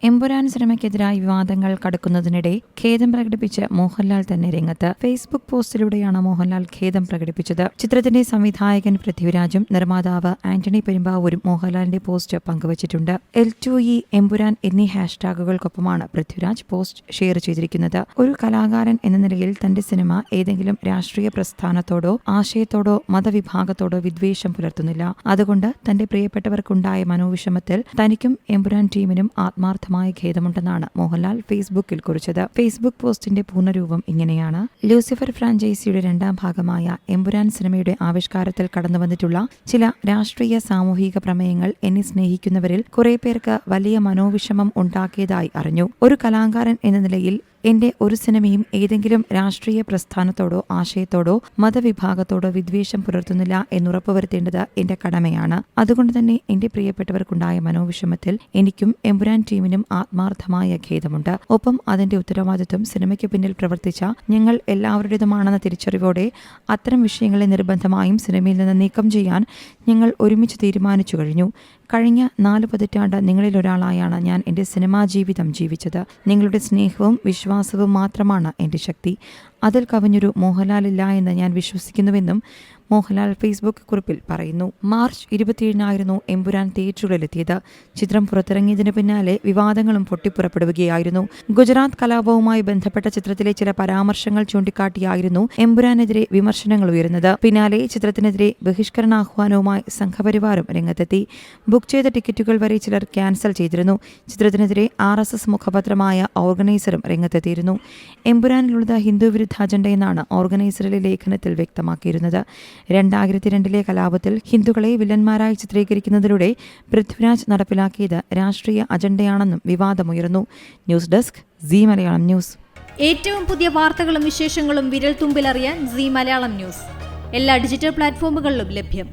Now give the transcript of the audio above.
എമ്പുരാൻ സിനിമയ്ക്കെതിരായി വിവാദങ്ങൾ കടക്കുന്നതിനിടെ ഖേദം പ്രകടിപ്പിച്ച് മോഹൻലാൽ തന്നെ രംഗത്ത്. ഫേസ്ബുക്ക് പോസ്റ്റിലൂടെയാണ് മോഹൻലാൽ ഖേദം പ്രകടിപ്പിച്ചത്. ചിത്രത്തിന്റെ സംവിധായകൻ പൃഥ്വിരാജും നിർമ്മാതാവ് ആന്റണി പെരുമ്പാവൂരും മോഹൻലാലിന്റെ പോസ്റ്റ് പങ്കുവച്ചിട്ടുണ്ട്. L2E എമ്പുരാൻ എന്നീ ഹാഷ്ടാഗുകൾക്കൊപ്പമാണ് പൃഥ്വിരാജ് പോസ്റ്റ് ഷെയർ ചെയ്തിരിക്കുന്നത്. ഒരു കലാകാരൻ എന്ന നിലയിൽ തന്റെ സിനിമ ഏതെങ്കിലും രാഷ്ട്രീയ പ്രസ്ഥാനത്തോടോ ആശയത്തോടോ മതവിഭാഗത്തോടോ വിദ്വേഷം പുലർത്തുന്നില്ല. അതുകൊണ്ട് തന്റെ പ്രിയപ്പെട്ടവർക്കുണ്ടായ മനോവിഷമത്തിൽ തനിക്കും എമ്പുരാൻ ടീമിനും ആത്മാർത്ഥ ഖേദമുണ്ടെന്നാണ് മോഹൻലാൽ ഫേസ്ബുക്കിൽ കുറിച്ചത്. ഫേസ്ബുക്ക് പോസ്റ്റിന്റെ പൂർണ്ണരൂപം ഇങ്ങനെയാണ്: ലൂസിഫർ ഫ്രാഞ്ചൈസിയുടെ രണ്ടാം ഭാഗമായ എമ്പുരാൻ സിനിമയുടെ ആവിഷ്കാരത്തിൽ കടന്നുവന്നിട്ടുള്ള ചില രാഷ്ട്രീയ സാമൂഹിക പ്രമേയങ്ങൾ എന്നെ സ്നേഹിക്കുന്നവരിൽ കുറെ പേർക്ക് വലിയ മനോവിഷമം ഉണ്ടാക്കിയതായി അറിഞ്ഞു. ഒരു കലാകാരൻ എന്ന നിലയിൽ എന്റെ ഒരു സിനിമയും ഏതെങ്കിലും രാഷ്ട്രീയ പ്രസ്ഥാനത്തോടോ ആശയത്തോടോ മതവിഭാഗത്തോടോ വിദ്വേഷം പുലർത്തുന്നില്ല എന്നുറപ്പുവരുത്തേണ്ടത് എന്റെ കടമയാണ്. അതുകൊണ്ട് തന്നെ എന്റെ പ്രിയപ്പെട്ടവർക്കുണ്ടായ മനോവിഷമത്തിൽ എനിക്കും എമ്പുരാൻ ടീമിനും ആത്മാർത്ഥമായ ഖേദമുണ്ട്. ഒപ്പം അതിന്റെ ഉത്തരവാദിത്വം സിനിമയ്ക്ക് പിന്നിൽ പ്രവർത്തിച്ച ഞങ്ങൾ എല്ലാവരുടേതുമാണെന്ന തിരിച്ചറിവോടെ അത്തരം വിഷയങ്ങളെ നിർബന്ധമായും സിനിമയിൽ നിന്ന് നീക്കം ചെയ്യാൻ ഞങ്ങൾ ഒരുമിച്ച് തീരുമാനിച്ചു കഴിഞ്ഞു. കഴിഞ്ഞ 4 പതിറ്റാണ്ട് നിങ്ങളിലൊരാളായാണ് ഞാൻ എന്റെ സിനിമാ ജീവിതം ജീവിച്ചത്. നിങ്ങളുടെ സ്നേഹവും വിശ്വാസവും മാത്രമാണ് എന്റെ ശക്തി. അതിൽ കവിഞ്ഞൊരു മോഹൻലാലില്ല എന്ന് ഞാൻ വിശ്വസിക്കുന്നുവെന്നും മോഹൻലാൽ ഫേസ്ബുക്ക് കുറിപ്പിൽ പറയുന്നു. മാർച്ച് 27 എമ്പുരാൻ തിയേറ്ററുകളിലെത്തിയത്. ചിത്രം പുറത്തിറങ്ങിയതിന് പിന്നാലെ വിവാദങ്ങളും പൊട്ടിപ്പുറപ്പെടുകയായിരുന്നു. ഗുജറാത്ത് കലാപവുമായി ബന്ധപ്പെട്ട ചിത്രത്തിലെ ചില പരാമർശങ്ങൾ ചൂണ്ടിക്കാട്ടിയായിരുന്നു എമ്പുരാനെതിരെ വിമർശനങ്ങൾ ഉയരുന്നത്. പിന്നാലെ ചിത്രത്തിനെതിരെ ബഹിഷ്കരണാഹ്വാനവുമായി സംഘപരിവാരം രംഗത്തെത്തി. ബുക്ക് ചെയ്ത ടിക്കറ്റുകൾ വരെ ചിലർ ക്യാൻസൽ ചെയ്തിരുന്നു. ചിത്രത്തിനെതിരെ RSS മുഖപത്രമായ ഓർഗനൈസറും രംഗത്തെത്തിയിരുന്നു. എമ്പുരാനിലുള്ളത് ഹിന്ദുവിരുദ്ധ അജണ്ടയെന്നാണ് ഓർഗനൈസറിലെ ലേഖനത്തിൽ വ്യക്തമാക്കിയിരുന്നത്. 2002 കലാപത്തിൽ ഹിന്ദുക്കളെ വില്ലന്മാരായി ചിത്രീകരിക്കുന്നതിലൂടെ പൃഥ്വിരാജ് നടപ്പിലാക്കിയത് രാഷ്ട്രീയ അജണ്ടയാണെന്നും വിവാദമുയർന്നു. News desk Zee Malayalam news. ഏറ്റവും പുതിയ വാർത്തകളും വിശേഷങ്ങളും വിരൽ തുമ്പിലറിയാൻ സീ മലയാളം ന്യൂസ് എല്ലാ ഡിജിറ്റൽ പ്ലാറ്റ്ഫോമുകളിലും ലഭ്യം.